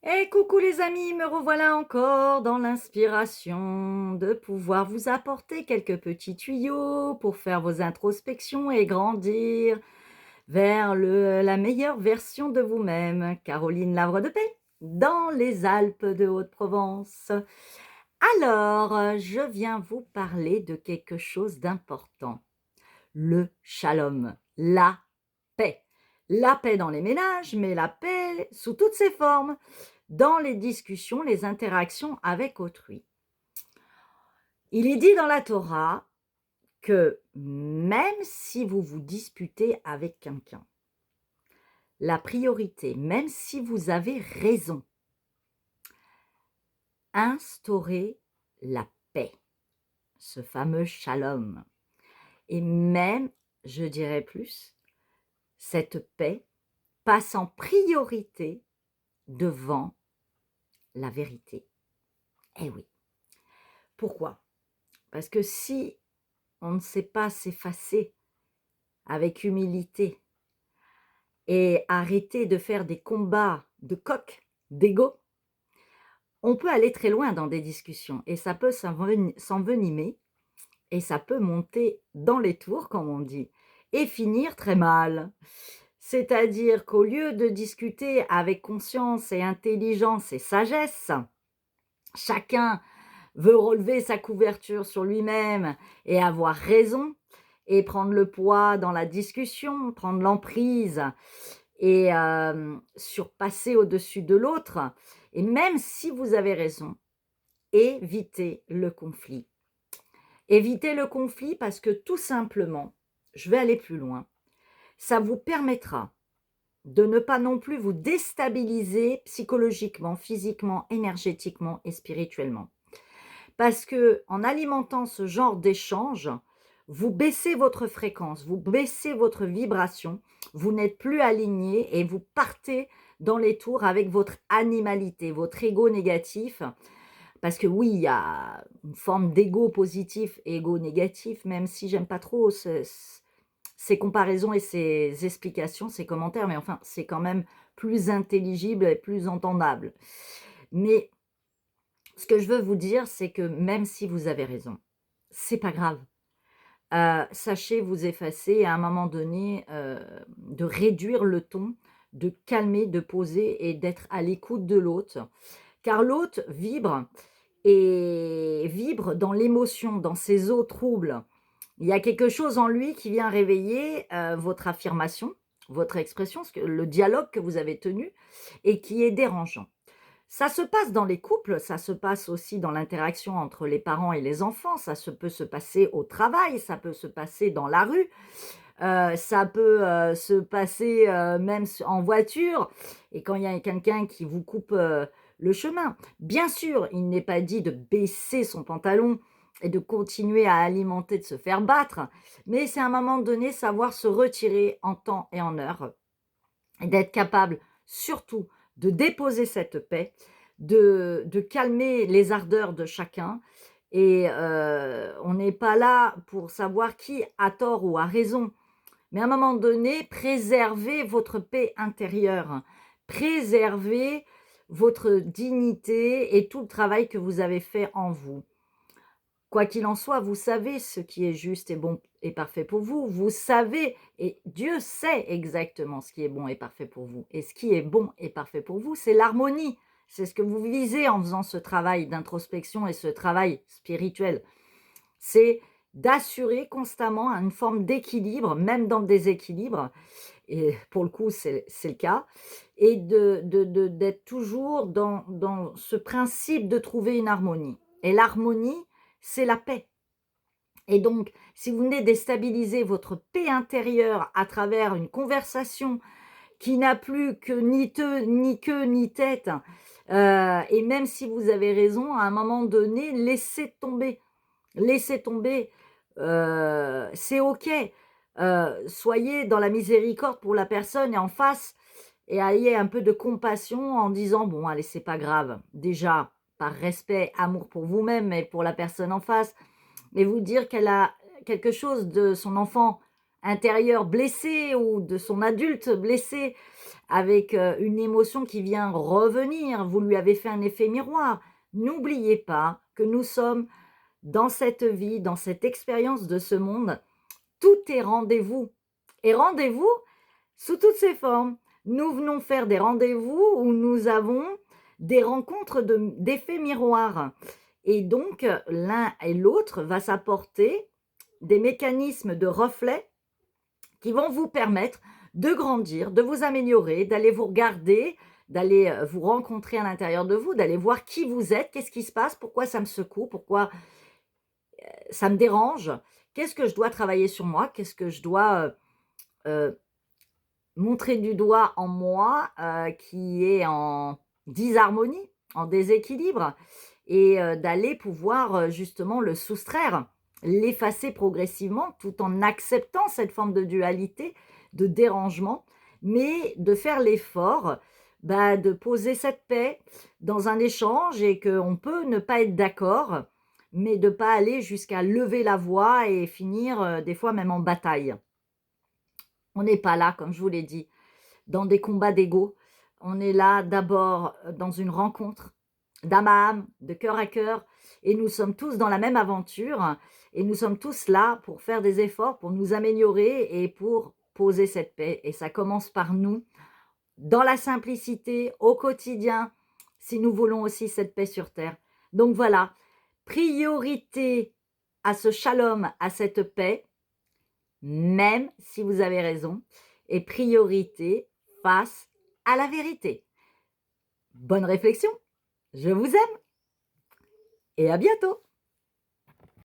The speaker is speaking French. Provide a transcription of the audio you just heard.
Et coucou les amis, me revoilà encore dans l'inspiration de pouvoir vous apporter quelques petits tuyaux pour faire vos introspections et grandir vers la meilleure version de vous-même. Caroline Lavre de Paix, dans les Alpes de Haute-Provence. Alors, je viens vous parler de quelque chose d'important. Le shalom, la paix. La paix dans les ménages, mais la paix sous toutes ses formes dans les discussions, les interactions avec autrui. Il est dit dans la Torah que même si vous vous disputez avec quelqu'un, la priorité, même si vous avez raison, instaurez la paix, ce fameux shalom. Et même, je dirais plus, cette paix passe en priorité devant la vérité. Eh oui. Pourquoi? Parce que si on ne sait pas s'effacer avec humilité et arrêter de faire des combats de coq, d'ego, on peut aller très loin dans des discussions et ça peut s'envenimer et ça peut monter dans les tours, comme on dit, et finir très mal. C'est-à-dire qu'au lieu de discuter avec conscience et intelligence et sagesse, chacun veut relever sa couverture sur lui-même et avoir raison et prendre le poids dans la discussion, prendre l'emprise et surpasser au-dessus de l'autre. Et même si vous avez raison, évitez le conflit. Évitez le conflit parce que tout simplement, je vais aller plus loin, ça vous permettra de ne pas non plus vous déstabiliser psychologiquement, physiquement, énergétiquement et spirituellement. Parce que en alimentant ce genre d'échange, vous baissez votre fréquence, vous baissez votre vibration, vous n'êtes plus aligné et vous partez dans les tours avec votre animalité, votre ego négatif. Parce que oui, il y a une forme d'ego positif et ego négatif, même si j'aime pas trop ces comparaisons et ces explications, ces commentaires, mais enfin, c'est quand même plus intelligible et plus entendable. Mais ce que je veux vous dire, c'est que même si vous avez raison, c'est pas grave. Sachez vous effacer et à un moment donné, de réduire le ton, de calmer, de poser et d'être à l'écoute de l'autre. Car l'autre vibre et vibre dans l'émotion, dans ses eaux troubles. Il y a quelque chose en lui qui vient réveiller, votre affirmation, votre expression, le dialogue que vous avez tenu et qui est dérangeant. Ça se passe dans les couples, ça se passe aussi dans l'interaction entre les parents et les enfants, peut se passer au travail, ça peut se passer dans la rue, ça peut, se passer, même en voiture et quand il y a quelqu'un qui vous coupe, le chemin. Bien sûr, il n'est pas dit de baisser son pantalon et de continuer à alimenter, de se faire battre, mais c'est à un moment donné savoir se retirer en temps et en heure et d'être capable surtout de déposer cette paix, de calmer les ardeurs de chacun et on n'est pas là pour savoir qui a tort ou a raison. Mais à un moment donné, préservez votre paix intérieure, préservez votre dignité et tout le travail que vous avez fait en vous. Quoi qu'il en soit, vous savez ce qui est juste et bon et parfait pour vous. Vous savez et Dieu sait exactement ce qui est bon et parfait pour vous. Et ce qui est bon et parfait pour vous, c'est l'harmonie. C'est ce que vous visez en faisant ce travail d'introspection et ce travail spirituel. C'est d'assurer constamment une forme d'équilibre, même dans le déséquilibre, et pour le coup, c'est le cas, et d'être toujours dans ce principe de trouver une harmonie. Et l'harmonie, c'est la paix. Et donc, si vous venez déstabiliser votre paix intérieure à travers une conversation qui n'a plus que ni queue, ni tête, et même si vous avez raison, à un moment donné, laissez tomber. Laissez tomber, c'est OK. Soyez dans la miséricorde pour la personne et en face et ayez un peu de compassion en disant: «Bon allez, c'est pas grave». Déjà, par respect, amour pour vous-même et pour la personne en face, mais vous dire qu'elle a quelque chose de son enfant intérieur blessé ou de son adulte blessé avec une émotion qui vient revenir, vous lui avez fait un effet miroir. N'oubliez pas que nous sommes dans cette vie, dans cette expérience de ce monde, tout est rendez-vous. Et rendez-vous sous toutes ses formes. Nous venons faire des rendez-vous où nous avons des rencontres d'effets miroirs. Et donc, l'un et l'autre va s'apporter des mécanismes de reflet qui vont vous permettre de grandir, de vous améliorer, d'aller vous regarder, d'aller vous rencontrer à l'intérieur de vous, d'aller voir qui vous êtes, qu'est-ce qui se passe, pourquoi ça me secoue, pourquoi ça me dérange, qu'est-ce que je dois travailler sur moi, qu'est-ce que je dois montrer du doigt en moi qui est en disharmonie, en déséquilibre, et d'aller pouvoir justement le soustraire, l'effacer progressivement tout en acceptant cette forme de dualité, de dérangement, mais de faire l'effort de poser cette paix dans un échange et qu'on peut ne pas être d'accord, mais de ne pas aller jusqu'à lever la voix et finir des fois même en bataille. On n'est pas là, comme je vous l'ai dit, dans des combats d'ego. On est là d'abord dans une rencontre d'âme à âme, de cœur à cœur, et nous sommes tous dans la même aventure, et nous sommes tous là pour faire des efforts, pour nous améliorer et pour poser cette paix. Et ça commence par nous, dans la simplicité, au quotidien, si nous voulons aussi cette paix sur terre. Donc voilà, priorité à ce shalom, à cette paix, même si vous avez raison, et priorité face à la vérité. Bonne réflexion, je vous aime et à bientôt.